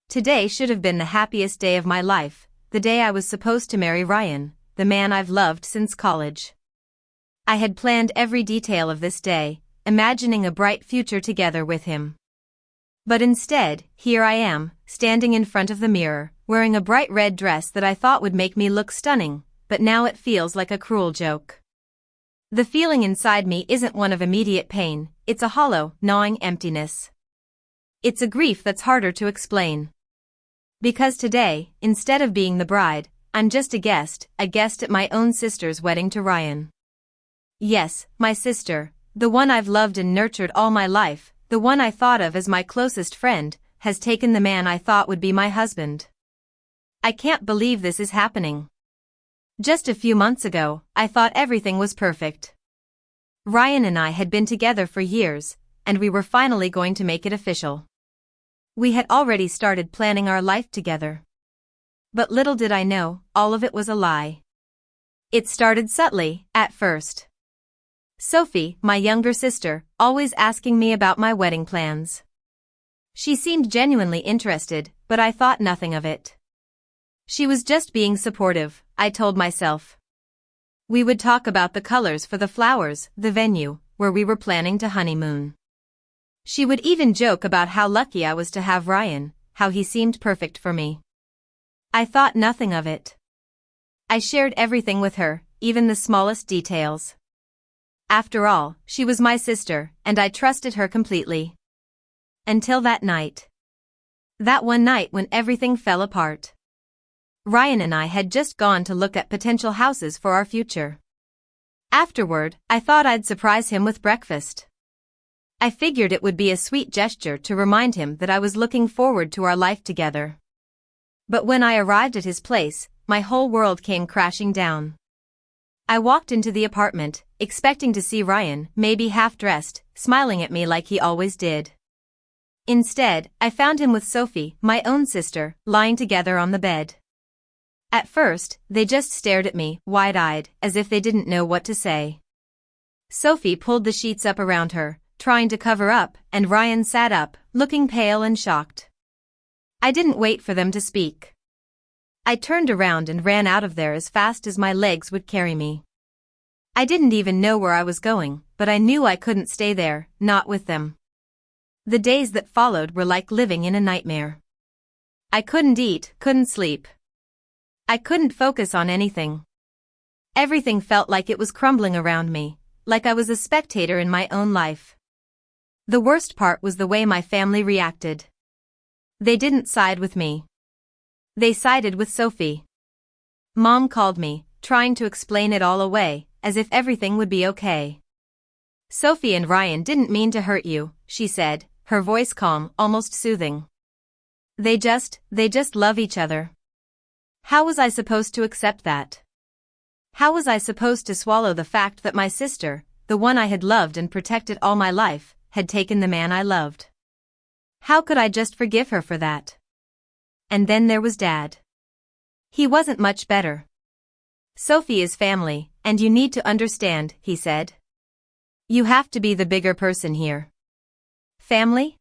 Today should have been the happiest day of my life, the day I was supposed to marry Ryan, the man I've loved since college. I had planned every detail of this day, imagining a bright future together with him. But instead, here I am, standing in front of the mirror, wearing a bright red dress that I thought would make me look stunning, but now it feels like a cruel joke. The feeling inside me isn't one of immediate pain, it's a hollow, gnawing emptiness. It's a grief that's harder to explain. Because today, instead of being the bride, I'm just a guest at my own sister's wedding to Ryan. Yes, my sister, the one I've loved and nurtured all my life, the one I thought of as my closest friend, has taken the man I thought would be my husband. I can't believe this is happening. Just a few months ago, I thought everything was perfect. Ryan and I had been together for years, and we were finally going to make it official. We had already started planning our life together. But little did I know, all of it was a lie. It started subtly, at first. Sophie, my younger sister, always asking me about my wedding plans. She seemed genuinely interested, but I thought nothing of it. She was just being supportive, I told myself. We would talk about the colors for the flowers, the venue, where we were planning to honeymoon. She would even joke about how lucky I was to have Ryan, how he seemed perfect for me. I thought nothing of it. I shared everything with her, even the smallest details. After all, she was my sister, and I trusted her completely. Until that night. That one night when everything fell apart. Ryan and I had just gone to look at potential houses for our future. Afterward, I thought I'd surprise him with breakfast. I figured it would be a sweet gesture to remind him that I was looking forward to our life together. But when I arrived at his place, my whole world came crashing down. I walked into the apartment, expecting to see Ryan, maybe half-dressed, smiling at me like he always did. Instead, I found him with Sophie, my own sister, lying together on the bed. At first, they just stared at me, wide-eyed, as if they didn't know what to say. Sophie pulled the sheets up around her, trying to cover up, and Ryan sat up, looking pale and shocked. I didn't wait for them to speak. I turned around and ran out of there as fast as my legs would carry me. I didn't even know where I was going, but I knew I couldn't stay there, not with them. The days that followed were like living in a nightmare. I couldn't eat, couldn't sleep. I couldn't focus on anything. Everything felt like it was crumbling around me, like I was a spectator in my own life. The worst part was the way my family reacted. They didn't side with me. They sided with Sophie. Mom called me, trying to explain it all away, as if everything would be okay. Sophie and Ryan didn't mean to hurt you, she said, her voice calm, almost soothing. They just love each other. How was I supposed to accept that? How was I supposed to swallow the fact that my sister, the one I had loved and protected all my life, had taken the man I loved? How could I just forgive her for that? And then there was Dad. He wasn't much better. Sophie is family, and you need to understand, he said. You have to be the bigger person here. Family?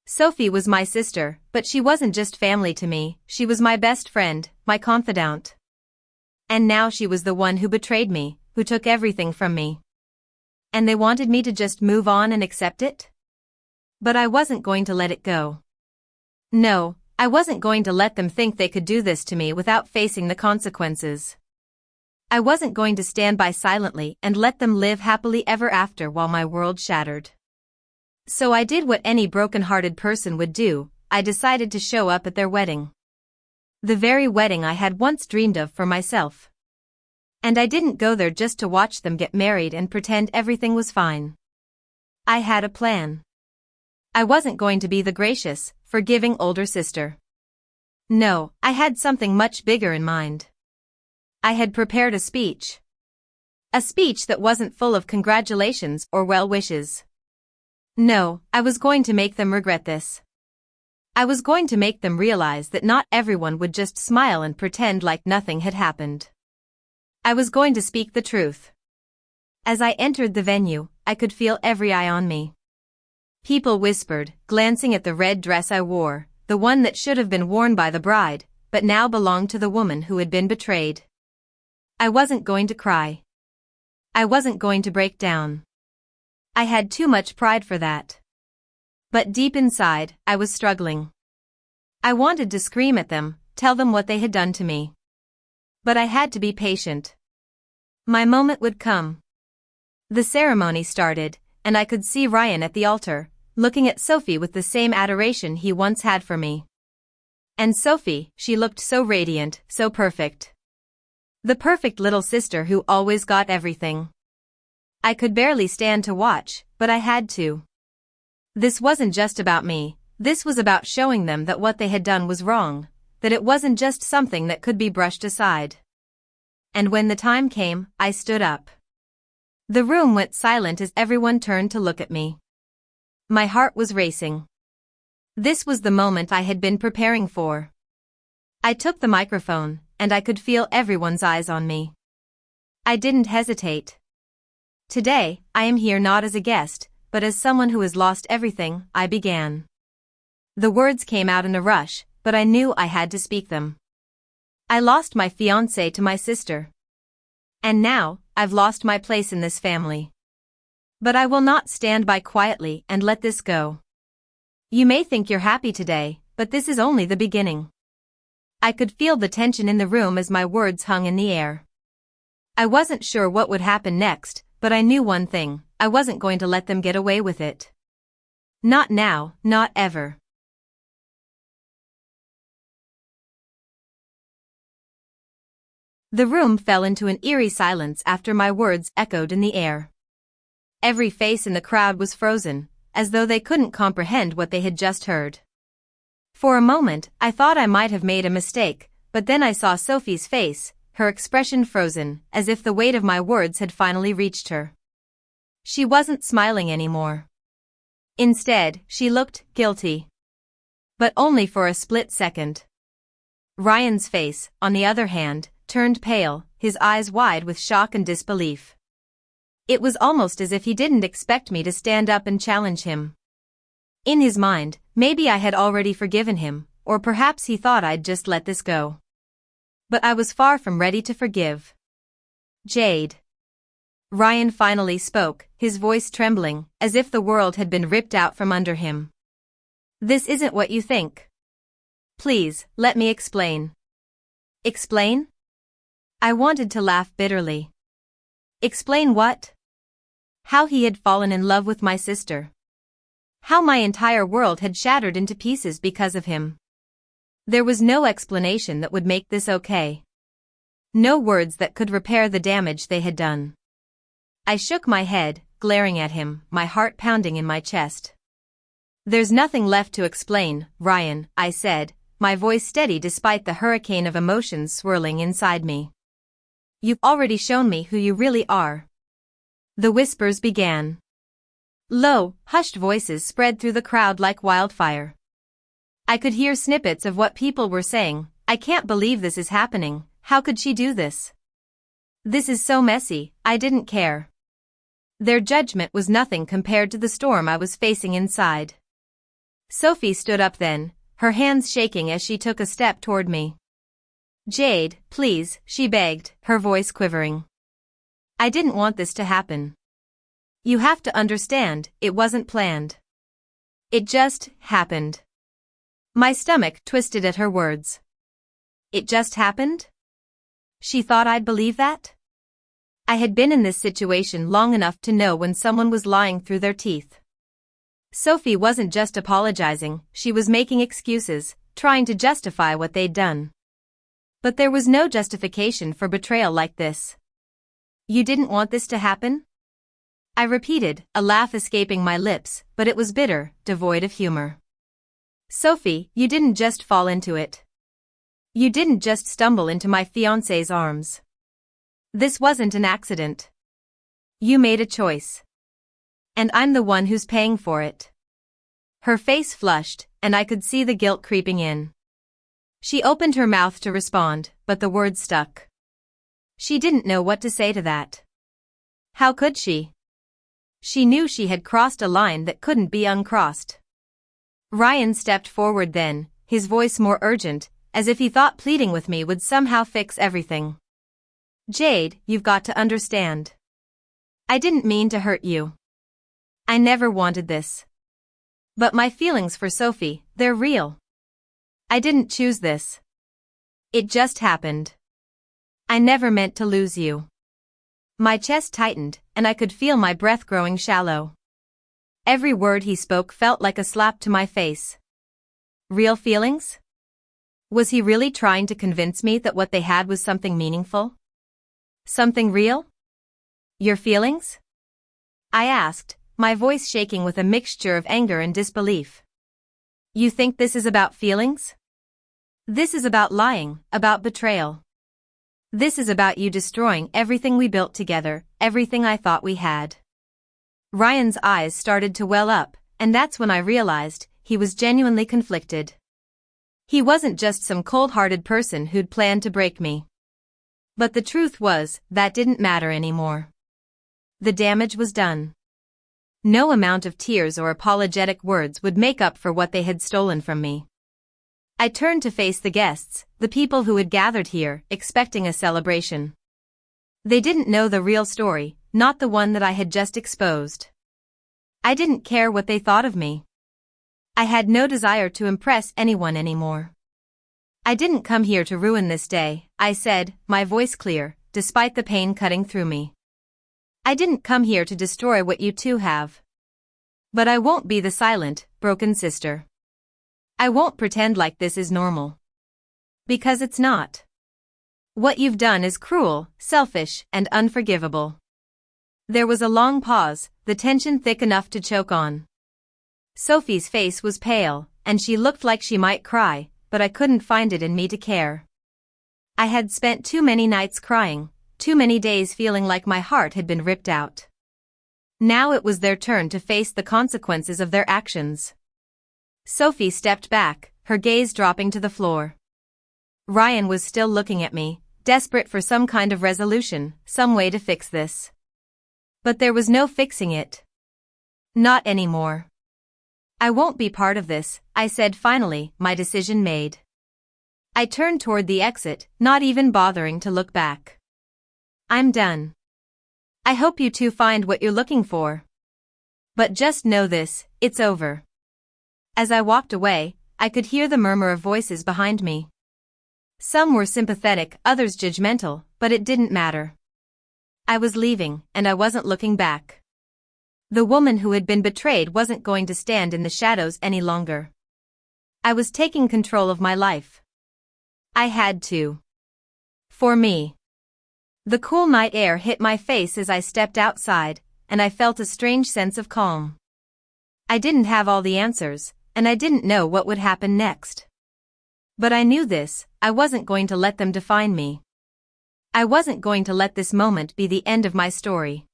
Sophie was my sister, but she wasn't just family to me, she was my best friend, my confidant. And now she was the one who betrayed me, who took everything from me. And they wanted me to just move on and accept it? But I wasn't going to let it go. No, I wasn't going to let them think they could do this to me without facing the consequences. I wasn't going to stand by silently and let them live happily ever after while my world shattered. So I did what any broken-hearted person would do, I decided to show up at their wedding. The very wedding I had once dreamed of for myself. And I didn't go there just to watch them get married and pretend everything was fine. I had a plan. I wasn't going to be the gracious, forgiving older sister. No, I had something much bigger in mind. I had prepared a speech. A speech that wasn't full of congratulations or well wishes. No, I was going to make them regret this. I was going to make them realize that not everyone would just smile and pretend like nothing had happened. I was going to speak the truth. As I entered the venue, I could feel every eye on me. People whispered, glancing at the red dress I wore, the one that should have been worn by the bride, but now belonged to the woman who had been betrayed. I wasn't going to cry. I wasn't going to break down. I had too much pride for that. But deep inside, I was struggling. I wanted to scream at them, tell them what they had done to me. But I had to be patient. My moment would come. The ceremony started, and I could see Ryan at the altar, looking at Sophie with the same adoration he once had for me. And Sophie, she looked so radiant, so perfect. The perfect little sister who always got everything. I could barely stand to watch, but I had to. This wasn't just about me, this was about showing them that what they had done was wrong, that it wasn't just something that could be brushed aside. And when the time came, I stood up. The room went silent as everyone turned to look at me. My heart was racing. This was the moment I had been preparing for. I took the microphone, and I could feel everyone's eyes on me. I didn't hesitate. Today, I am here not as a guest, but as someone who has lost everything, I began. The words came out in a rush, but I knew I had to speak them. I lost my fiancé to my sister. And now, I've lost my place in this family. But I will not stand by quietly and let this go. You may think you're happy today, but this is only the beginning. I could feel the tension in the room as my words hung in the air. I wasn't sure what would happen next, but I knew one thing, I wasn't going to let them get away with it. Not now, not ever. The room fell into an eerie silence after my words echoed in the air. Every face in the crowd was frozen, as though they couldn't comprehend what they had just heard. For a moment, I thought I might have made a mistake, but then I saw Sophie's face, her expression frozen, as if the weight of my words had finally reached her. She wasn't smiling anymore. Instead, she looked guilty. But only for a split second. Ryan's face, on the other hand, turned pale, his eyes wide with shock and disbelief. It was almost as if he didn't expect me to stand up and challenge him. In his mind, maybe I had already forgiven him, or perhaps he thought I'd just let this go. But I was far from ready to forgive. Jade. Ryan finally spoke, his voice trembling, as if the world had been ripped out from under him. This isn't what you think. Please, let me explain. Explain? I wanted to laugh bitterly. Explain what? How he had fallen in love with my sister. How my entire world had shattered into pieces because of him. There was no explanation that would make this okay. No words that could repair the damage they had done. I shook my head, glaring at him, my heart pounding in my chest. There's nothing left to explain, Ryan, I said, my voice steady despite the hurricane of emotions swirling inside me. You've already shown me who you really are. The whispers began. Low, hushed voices spread through the crowd like wildfire. I could hear snippets of what people were saying. I can't believe this is happening. How could she do this? This is so messy, I didn't care. Their judgment was nothing compared to the storm I was facing inside. Sophie stood up then, her hands shaking as she took a step toward me. Jade, please, she begged, her voice quivering. I didn't want this to happen. You have to understand, it wasn't planned. It just happened. My stomach twisted at her words. It just happened? She thought I'd believe that? I had been in this situation long enough to know when someone was lying through their teeth. Sophie wasn't just apologizing, she was making excuses, trying to justify what they'd done. But there was no justification for betrayal like this. You didn't want this to happen? I repeated, a laugh escaping my lips, but it was bitter, devoid of humor. Sophie, you didn't just fall into it. You didn't just stumble into my fiancé's arms. This wasn't an accident. You made a choice. And I'm the one who's paying for it. Her face flushed, and I could see the guilt creeping in. She opened her mouth to respond, but the words stuck. She didn't know what to say to that. How could she? She knew she had crossed a line that couldn't be uncrossed. Ryan stepped forward then, his voice more urgent, as if he thought pleading with me would somehow fix everything. "Jade, you've got to understand. I didn't mean to hurt you. I never wanted this. But my feelings for Sophie, they're real. I didn't choose this. It just happened. I never meant to lose you." My chest tightened, and I could feel my breath growing shallow. Every word he spoke felt like a slap to my face. Real feelings? Was he really trying to convince me that what they had was something meaningful? Something real? "Your feelings?" I asked, my voice shaking with a mixture of anger and disbelief. "You think this is about feelings? This is about lying, about betrayal. This is about you destroying everything we built together, everything I thought we had." Ryan's eyes started to well up, and that's when I realized he was genuinely conflicted. He wasn't just some cold-hearted person who'd planned to break me. But the truth was, that didn't matter anymore. The damage was done. No amount of tears or apologetic words would make up for what they had stolen from me. I turned to face the guests, the people who had gathered here, expecting a celebration. They didn't know the real story, not the one that I had just exposed. I didn't care what they thought of me. I had no desire to impress anyone anymore. "I didn't come here to ruin this day," I said, my voice clear, despite the pain cutting through me. "I didn't come here to destroy what you two have. But I won't be the silent, broken sister. I won't pretend like this is normal. Because it's not. What you've done is cruel, selfish, and unforgivable." There was a long pause, the tension thick enough to choke on. Sophie's face was pale, and she looked like she might cry, but I couldn't find it in me to care. I had spent too many nights crying, too many days feeling like my heart had been ripped out. Now it was their turn to face the consequences of their actions. Sophie stepped back, her gaze dropping to the floor. Ryan was still looking at me, desperate for some kind of resolution, some way to fix this. But there was no fixing it. Not anymore. "I won't be part of this," I said finally, my decision made. I turned toward the exit, not even bothering to look back. "I'm done. I hope you two find what you're looking for. But just know this, it's over." As I walked away, I could hear the murmur of voices behind me. Some were sympathetic, others judgmental, but it didn't matter. I was leaving, and I wasn't looking back. The woman who had been betrayed wasn't going to stand in the shadows any longer. I was taking control of my life. I had to. For me. The cool night air hit my face as I stepped outside, and I felt a strange sense of calm. I didn't have all the answers, and I didn't know what would happen next. But I knew this, I wasn't going to let them define me. I wasn't going to let this moment be the end of my story.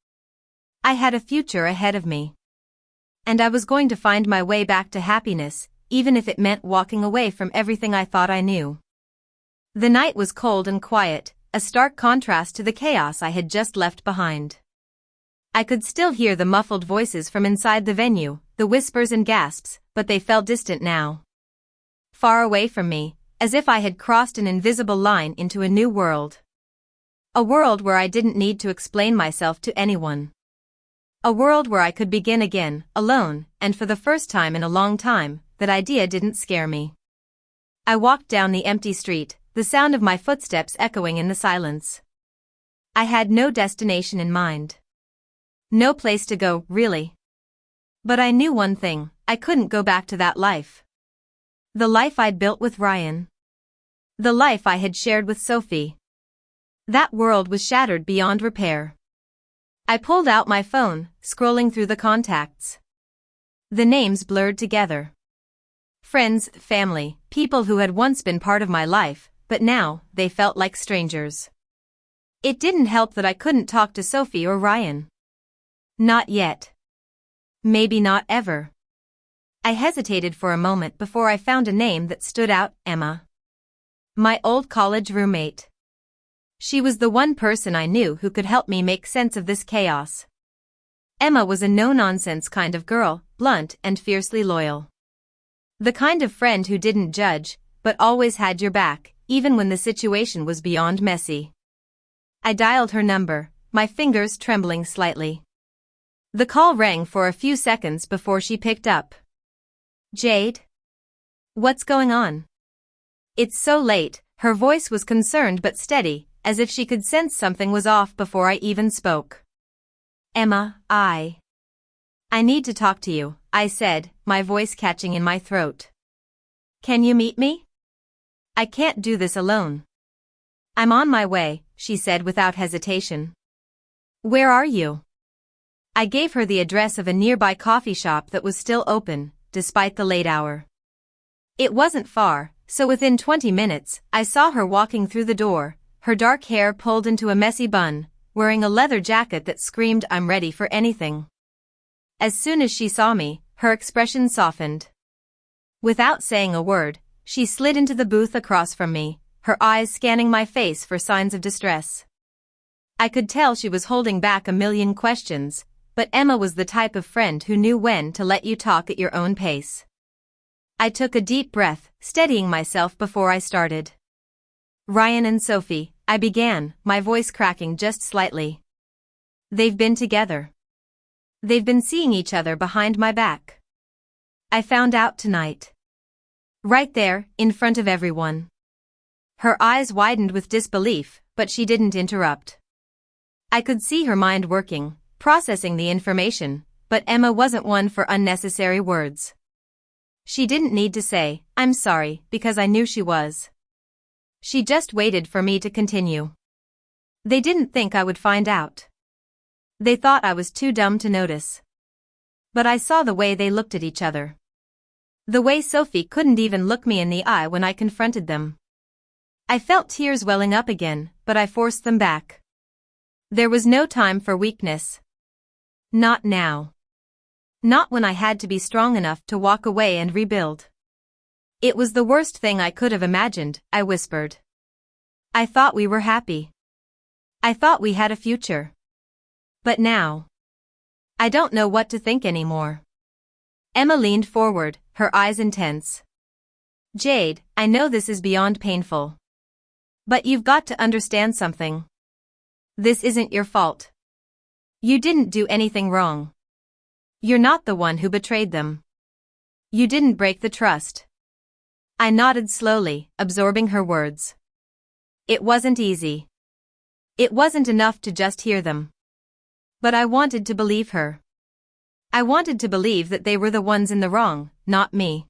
I had a future ahead of me. And I was going to find my way back to happiness, even if it meant walking away from everything I thought I knew. The night was cold and quiet, a stark contrast to the chaos I had just left behind. I could still hear the muffled voices from inside the venue, the whispers and gasps, but they felt distant now. Far away from me, as if I had crossed an invisible line into a new world. A world where I didn't need to explain myself to anyone. A world where I could begin again, alone, and for the first time in a long time, that idea didn't scare me. I walked down the empty street, the sound of my footsteps echoing in the silence. I had no destination in mind. No place to go, really. But I knew one thing, I couldn't go back to that life. The life I'd built with Ryan. The life I had shared with Sophie. That world was shattered beyond repair. I pulled out my phone, scrolling through the contacts. The names blurred together. Friends, family, people who had once been part of my life, but now, they felt like strangers. It didn't help that I couldn't talk to Sophie or Ryan. Not yet. Maybe not ever. I hesitated for a moment before I found a name that stood out, Emma. My old college roommate. She was the one person I knew who could help me make sense of this chaos. Emma was a no-nonsense kind of girl, blunt and fiercely loyal. The kind of friend who didn't judge, but always had your back, even when the situation was beyond messy. I dialed her number, my fingers trembling slightly. The call rang for a few seconds before she picked up. Jade? What's going on? It's so late. Her voice was concerned but steady, as if she could sense something was off before I even spoke. Emma, I need to talk to you, I said, my voice catching in my throat. Can you meet me? I can't do this alone. I'm on my way, she said without hesitation. Where are you? I gave her the address of a nearby coffee shop that was still open, despite the late hour. It wasn't far, so within 20 minutes, I saw her walking through the door, her dark hair pulled into a messy bun, wearing a leather jacket that screamed I'm ready for anything. As soon as she saw me, her expression softened. Without saying a word, she slid into the booth across from me, her eyes scanning my face for signs of distress. I could tell she was holding back a million questions, but Emma was the type of friend who knew when to let you talk at your own pace. I took a deep breath, steadying myself before I started. Ryan and Sophie, I began, my voice cracking just slightly. They've been together. They've been seeing each other behind my back. I found out tonight. Right there, in front of everyone. Her eyes widened with disbelief, but she didn't interrupt. I could see her mind working, processing the information, but Emma wasn't one for unnecessary words. She didn't need to say, I'm sorry, because I knew she was. She just waited for me to continue. They didn't think I would find out. They thought I was too dumb to notice. But I saw the way they looked at each other. The way Sophie couldn't even look me in the eye when I confronted them. I felt tears welling up again, but I forced them back. There was no time for weakness. Not now. Not when I had to be strong enough to walk away and rebuild. It was the worst thing I could have imagined, I whispered. I thought we were happy. I thought we had a future. But now, I don't know what to think anymore. Emma leaned forward, her eyes intense. Jade, I know this is beyond painful. But you've got to understand something. This isn't your fault. You didn't do anything wrong. You're not the one who betrayed them. You didn't break the trust. I nodded slowly, absorbing her words. It wasn't easy. It wasn't enough to just hear them. But I wanted to believe her. I wanted to believe that they were the ones in the wrong, not me.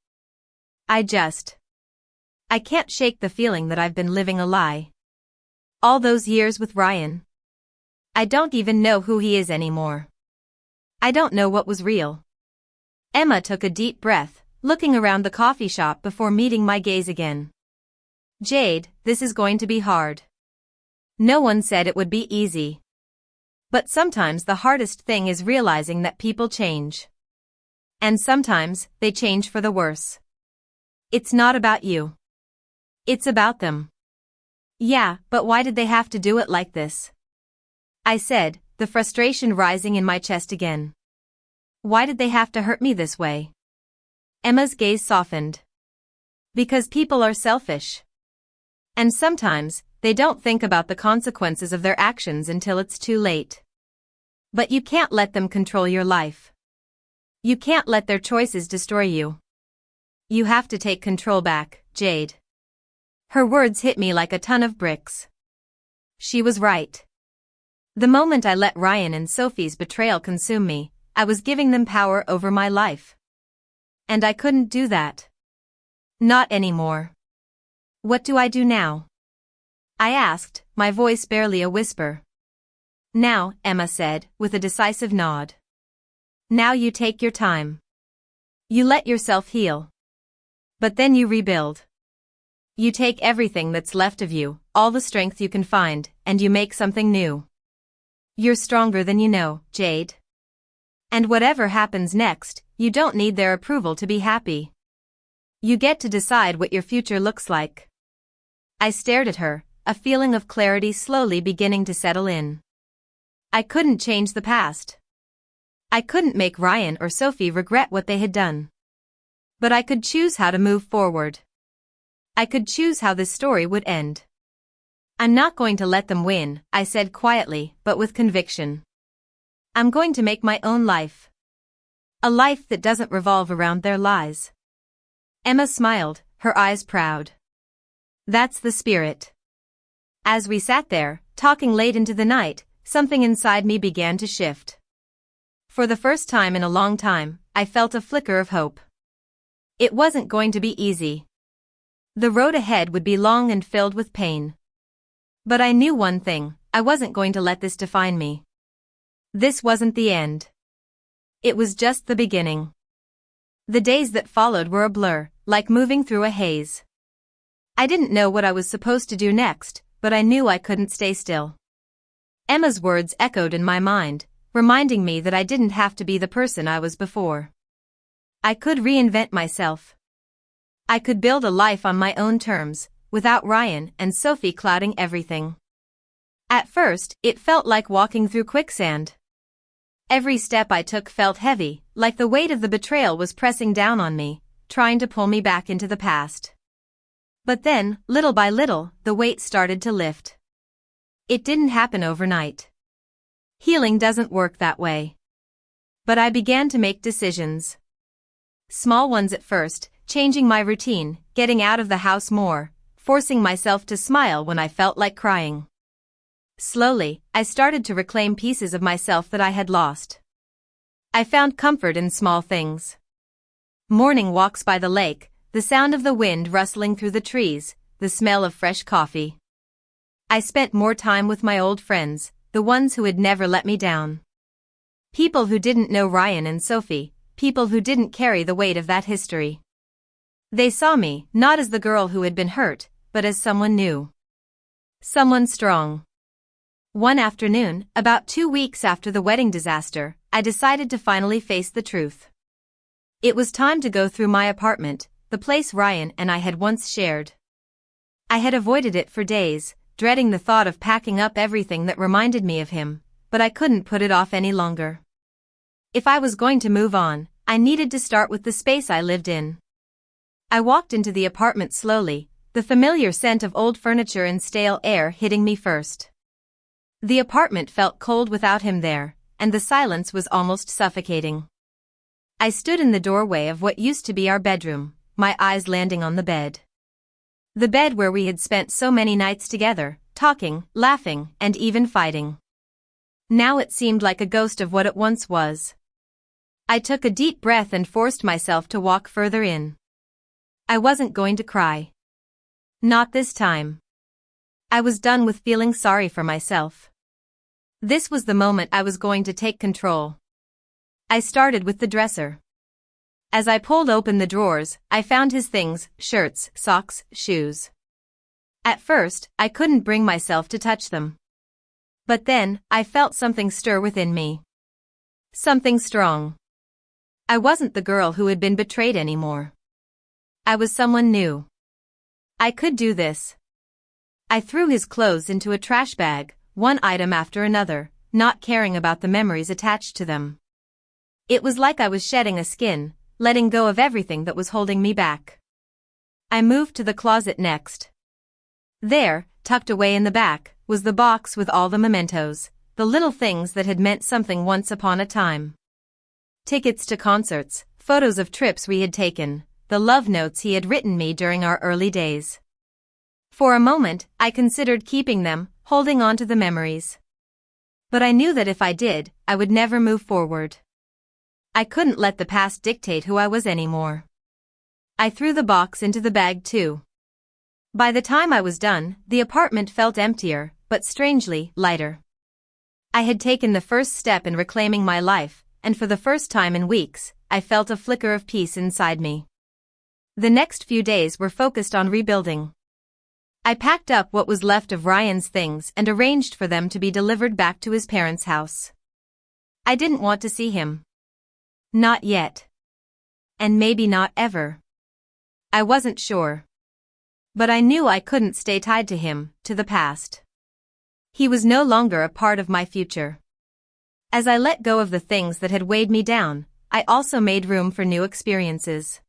I can't shake the feeling that I've been living a lie. All those years with Ryan. I don't even know who he is anymore. I don't know what was real. Emma took a deep breath, looking around the coffee shop before meeting my gaze again. Jade, this is going to be hard. No one said it would be easy. But sometimes the hardest thing is realizing that people change. And sometimes, they change for the worse. It's not about you. It's about them. Yeah, but why did they have to do it like this? I said, the frustration rising in my chest again. Why did they have to hurt me this way? Emma's gaze softened. Because people are selfish. And sometimes, they don't think about the consequences of their actions until it's too late. But you can't let them control your life. You can't let their choices destroy you. You have to take control back, Jade. Her words hit me like a ton of bricks. She was right. The moment I let Ryan and Sophie's betrayal consume me, I was giving them power over my life. And I couldn't do that. Not anymore. What do I do now? I asked, my voice barely a whisper. Now, Emma said, with a decisive nod. Now you take your time. You let yourself heal. But then you rebuild. You take everything that's left of you, all the strength you can find, and you make something new. You're stronger than you know, Jade. And whatever happens next, you don't need their approval to be happy. You get to decide what your future looks like. I stared at her, a feeling of clarity slowly beginning to settle in. I couldn't change the past. I couldn't make Ryan or Sophie regret what they had done. But I could choose how to move forward. I could choose how this story would end. I'm not going to let them win, I said quietly, but with conviction. I'm going to make my own life. A life that doesn't revolve around their lies. Emma smiled, her eyes proud. That's the spirit. As we sat there, talking late into the night, something inside me began to shift. For the first time in a long time, I felt a flicker of hope. It wasn't going to be easy. The road ahead would be long and filled with pain. But I knew one thing, I wasn't going to let this define me. This wasn't the end. It was just the beginning. The days that followed were a blur, like moving through a haze. I didn't know what I was supposed to do next, but I knew I couldn't stay still. Emma's words echoed in my mind, reminding me that I didn't have to be the person I was before. I could reinvent myself. I could build a life on my own terms, without Ryan and Sophie clouding everything. At first, it felt like walking through quicksand. Every step I took felt heavy, like the weight of the betrayal was pressing down on me, trying to pull me back into the past. But then, little by little, the weight started to lift. It didn't happen overnight. Healing doesn't work that way. But I began to make decisions. Small ones at first, changing my routine, getting out of the house more, forcing myself to smile when I felt like crying. Slowly, I started to reclaim pieces of myself that I had lost. I found comfort in small things. Morning walks by the lake, the sound of the wind rustling through the trees, the smell of fresh coffee. I spent more time with my old friends, the ones who had never let me down. People who didn't know Ryan and Sophie, people who didn't carry the weight of that history. They saw me, not as the girl who had been hurt, but as someone new. Someone strong. One afternoon, about 2 weeks after the wedding disaster, I decided to finally face the truth. It was time to go through my apartment, the place Ryan and I had once shared. I had avoided it for days, dreading the thought of packing up everything that reminded me of him, but I couldn't put it off any longer. If I was going to move on, I needed to start with the space I lived in. I walked into the apartment slowly, the familiar scent of old furniture and stale air hitting me first. The apartment felt cold without him there, and the silence was almost suffocating. I stood in the doorway of what used to be our bedroom, my eyes landing on the bed. The bed where we had spent so many nights together, talking, laughing, and even fighting. Now it seemed like a ghost of what it once was. I took a deep breath and forced myself to walk further in. I wasn't going to cry. Not this time. I was done with feeling sorry for myself. This was the moment I was going to take control. I started with the dresser. As I pulled open the drawers, I found his things, shirts, socks, shoes. At first, I couldn't bring myself to touch them. But then, I felt something stir within me. Something strong. I wasn't the girl who had been betrayed anymore. I was someone new. I could do this. I threw his clothes into a trash bag, one item after another, not caring about the memories attached to them. It was like I was shedding a skin, letting go of everything that was holding me back. I moved to the closet next. There, tucked away in the back, was the box with all the mementos, the little things that had meant something once upon a time. Tickets to concerts, photos of trips we had taken, the love notes he had written me during our early days. For a moment, I considered keeping them, holding on to the memories. But I knew that if I did, I would never move forward. I couldn't let the past dictate who I was anymore. I threw the box into the bag too. By the time I was done, the apartment felt emptier, but strangely, lighter. I had taken the first step in reclaiming my life, and for the first time in weeks, I felt a flicker of peace inside me. The next few days were focused on rebuilding. I packed up what was left of Ryan's things and arranged for them to be delivered back to his parents' house. I didn't want to see him. Not yet. And maybe not ever. I wasn't sure. But I knew I couldn't stay tied to him, to the past. He was no longer a part of my future. As I let go of the things that had weighed me down, I also made room for new experiences.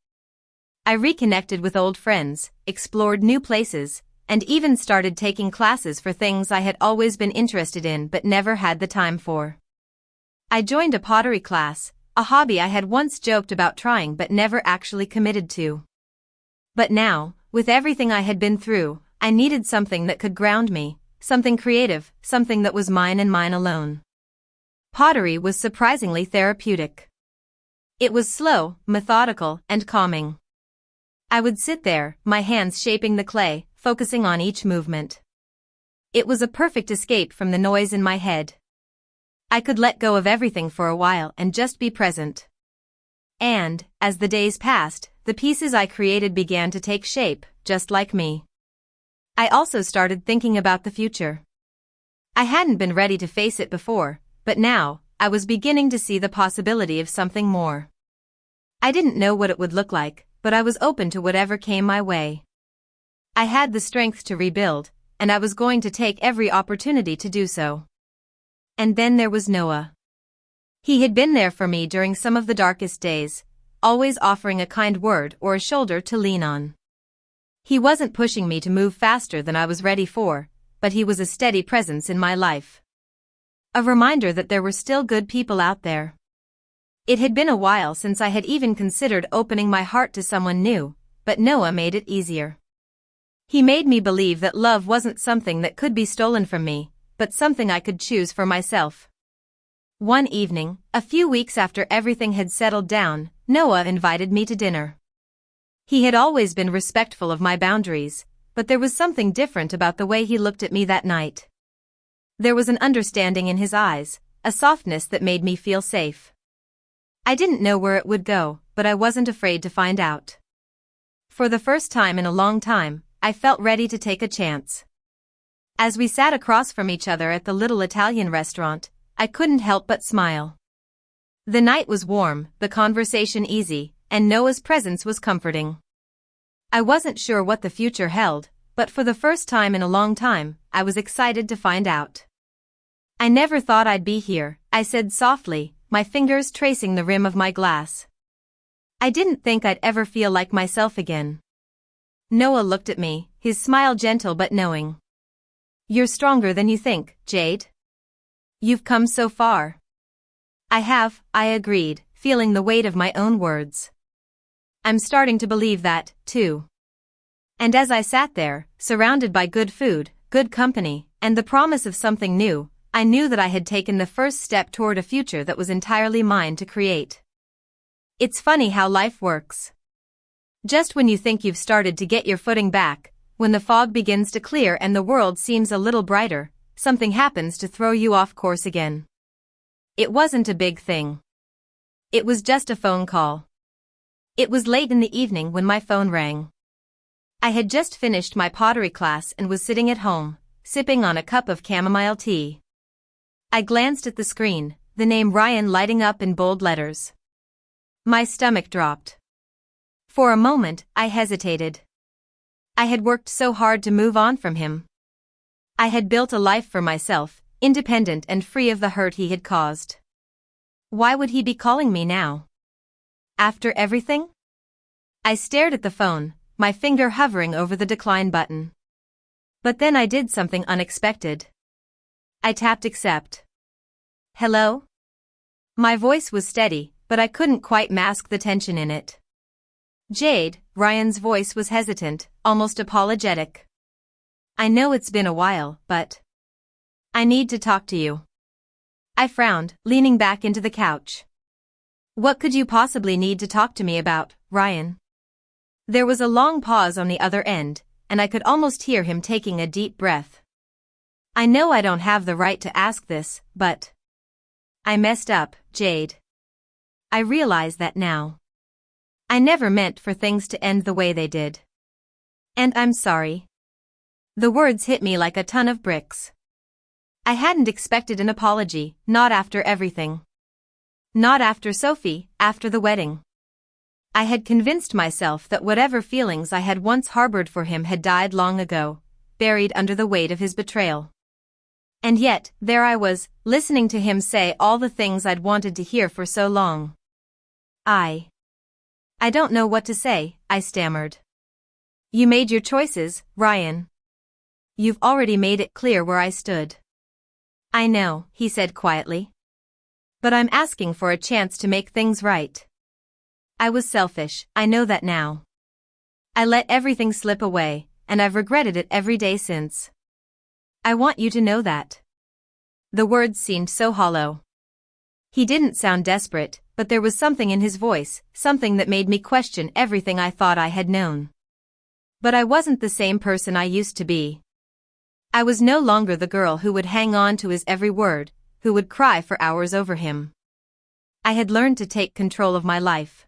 I reconnected with old friends, explored new places, and even started taking classes for things I had always been interested in but never had the time for. I joined a pottery class, a hobby I had once joked about trying but never actually committed to. But now, with everything I had been through, I needed something that could ground me, something creative, something that was mine and mine alone. Pottery was surprisingly therapeutic. It was slow, methodical, and calming. I would sit there, my hands shaping the clay, focusing on each movement. It was a perfect escape from the noise in my head. I could let go of everything for a while and just be present. And, as the days passed, the pieces I created began to take shape, just like me. I also started thinking about the future. I hadn't been ready to face it before, but now, I was beginning to see the possibility of something more. I didn't know what it would look like, but I was open to whatever came my way. I had the strength to rebuild, and I was going to take every opportunity to do so. And then there was Noah. He had been there for me during some of the darkest days, always offering a kind word or a shoulder to lean on. He wasn't pushing me to move faster than I was ready for, but he was a steady presence in my life. A reminder that there were still good people out there. It had been a while since I had even considered opening my heart to someone new, but Noah made it easier. He made me believe that love wasn't something that could be stolen from me, but something I could choose for myself. One evening, a few weeks after everything had settled down, Noah invited me to dinner. He had always been respectful of my boundaries, but there was something different about the way he looked at me that night. There was an understanding in his eyes, a softness that made me feel safe. I didn't know where it would go, but I wasn't afraid to find out. For the first time in a long time, I felt ready to take a chance. As we sat across from each other at the little Italian restaurant, I couldn't help but smile. The night was warm, the conversation easy, and Noah's presence was comforting. I wasn't sure what the future held, but for the first time in a long time, I was excited to find out. "I never thought I'd be here," I said softly, my fingers tracing the rim of my glass. "I didn't think I'd ever feel like myself again." Noah looked at me, his smile gentle but knowing. "You're stronger than you think, Jade. You've come so far." "I have," I agreed, feeling the weight of my own words. "I'm starting to believe that, too." And as I sat there, surrounded by good food, good company, and the promise of something new, I knew that I had taken the first step toward a future that was entirely mine to create. It's funny how life works. Just when you think you've started to get your footing back, when the fog begins to clear and the world seems a little brighter, something happens to throw you off course again. It wasn't a big thing. It was just a phone call. It was late in the evening when my phone rang. I had just finished my pottery class and was sitting at home, sipping on a cup of chamomile tea. I glanced at the screen, the name Ryan lighting up in bold letters. My stomach dropped. For a moment, I hesitated. I had worked so hard to move on from him. I had built a life for myself, independent and free of the hurt he had caused. Why would he be calling me now? After everything? I stared at the phone, my finger hovering over the decline button. But then I did something unexpected. I tapped accept. "Hello?" My voice was steady, but I couldn't quite mask the tension in it. "Jade," Ryan's voice was hesitant, almost apologetic. "I know it's been a while, but I need to talk to you." I frowned, leaning back into the couch. "What could you possibly need to talk to me about, Ryan?" There was a long pause on the other end, and I could almost hear him taking a deep breath. "I know I don't have the right to ask this, but I messed up, Jade. I realize that now. I never meant for things to end the way they did. And I'm sorry." The words hit me like a ton of bricks. I hadn't expected an apology, not after everything. Not after Sophie, after the wedding. I had convinced myself that whatever feelings I had once harbored for him had died long ago, buried under the weight of his betrayal. And yet, there I was, listening to him say all the things I'd wanted to hear for so long. I I don't know what to say, I stammered. You made your choices, Ryan. You've already made it clear where I stood. I know, he said quietly. But I'm asking for a chance to make things right. I was selfish, I know that now. I let everything slip away, and I've regretted it every day since. I want you to know that. The words seemed so hollow. He didn't sound desperate, but there was something in his voice, something that made me question everything I thought I had known. But I wasn't the same person I used to be. I was no longer the girl who would hang on to his every word, who would cry for hours over him. I had learned to take control of my life.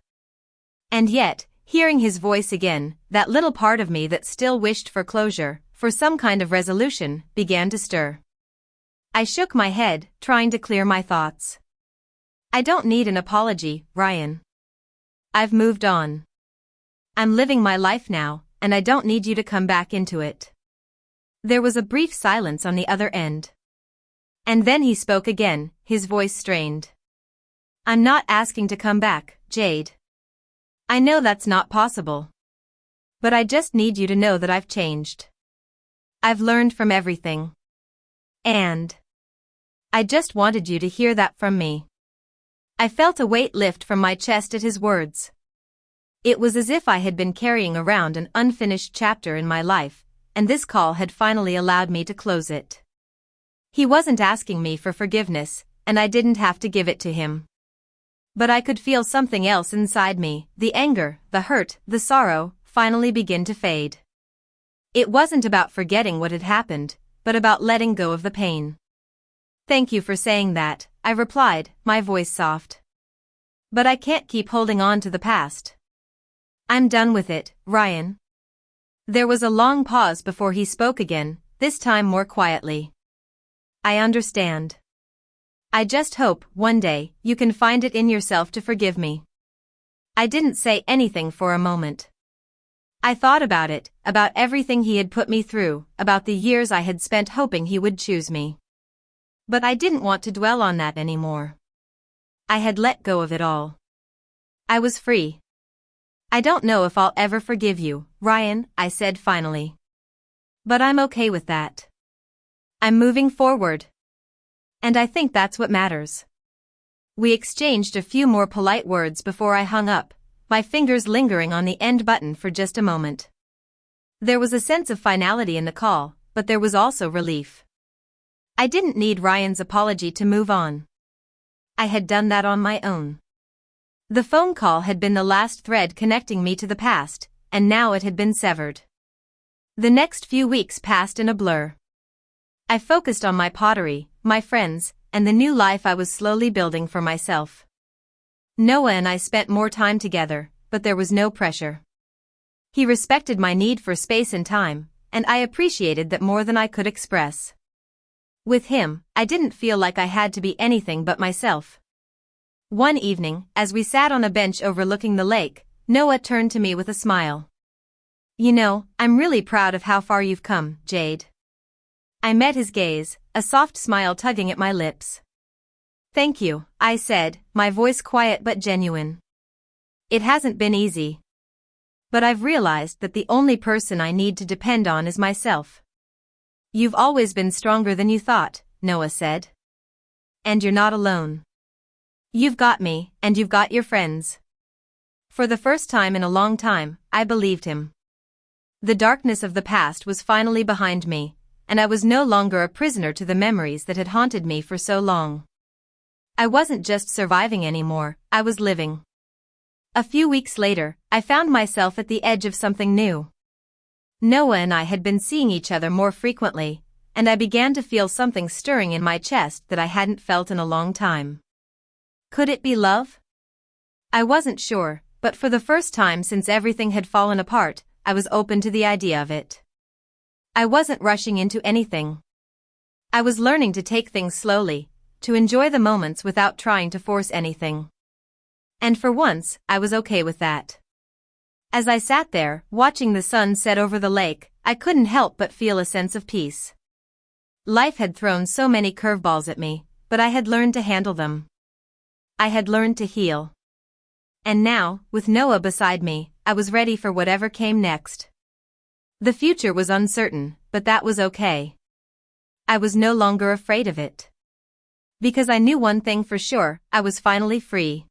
And yet, hearing his voice again, that little part of me that still wished for closure, for some kind of resolution, began to stir. I shook my head, trying to clear my thoughts. I don't need an apology, Ryan. I've moved on. I'm living my life now, and I don't need you to come back into it. There was a brief silence on the other end. And then he spoke again, his voice strained. I'm not asking to come back, Jade. I know that's not possible. But I just need you to know that I've changed. I've learned from everything. And I just wanted you to hear that from me. I felt a weight lift from my chest at his words. It was as if I had been carrying around an unfinished chapter in my life, and this call had finally allowed me to close it. He wasn't asking me for forgiveness, and I didn't have to give it to him. But I could feel something else inside me, the anger, the hurt, the sorrow, finally begin to fade. It wasn't about forgetting what had happened, but about letting go of the pain. Thank you for saying that, I replied, my voice soft. But I can't keep holding on to the past. I'm done with it, Ryan. There was a long pause before he spoke again, this time more quietly. I understand. I just hope, one day, you can find it in yourself to forgive me. I didn't say anything for a moment. I thought about it, about everything he had put me through, about the years I had spent hoping he would choose me. But I didn't want to dwell on that anymore. I had let go of it all. I was free. I don't know if I'll ever forgive you, Ryan, I said finally. But I'm okay with that. I'm moving forward. And I think that's what matters. We exchanged a few more polite words before I hung up, my fingers lingering on the end button for just a moment. There was a sense of finality in the call, but there was also relief. I didn't need Ryan's apology to move on. I had done that on my own. The phone call had been the last thread connecting me to the past, and now it had been severed. The next few weeks passed in a blur. I focused on my pottery, my friends, and the new life I was slowly building for myself. Noah and I spent more time together, but there was no pressure. He respected my need for space and time, and I appreciated that more than I could express. With him, I didn't feel like I had to be anything but myself. One evening, as we sat on a bench overlooking the lake, Noah turned to me with a smile. You know, I'm really proud of how far you've come, Jade. I met his gaze, a soft smile tugging at my lips. Thank you, I said, my voice quiet but genuine. It hasn't been easy. But I've realized that the only person I need to depend on is myself. You've always been stronger than you thought, Noah said. And you're not alone. You've got me, and you've got your friends. For the first time in a long time, I believed him. The darkness of the past was finally behind me, and I was no longer a prisoner to the memories that had haunted me for so long. I wasn't just surviving anymore, I was living. A few weeks later, I found myself at the edge of something new. Noah and I had been seeing each other more frequently, and I began to feel something stirring in my chest that I hadn't felt in a long time. Could it be love? I wasn't sure, but for the first time since everything had fallen apart, I was open to the idea of it. I wasn't rushing into anything. I was learning to take things slowly, to enjoy the moments without trying to force anything. And for once, I was okay with that. As I sat there, watching the sun set over the lake, I couldn't help but feel a sense of peace. Life had thrown so many curveballs at me, but I had learned to handle them. I had learned to heal. And now, with Noah beside me, I was ready for whatever came next. The future was uncertain, but that was okay. I was no longer afraid of it. Because I knew one thing for sure, I was finally free.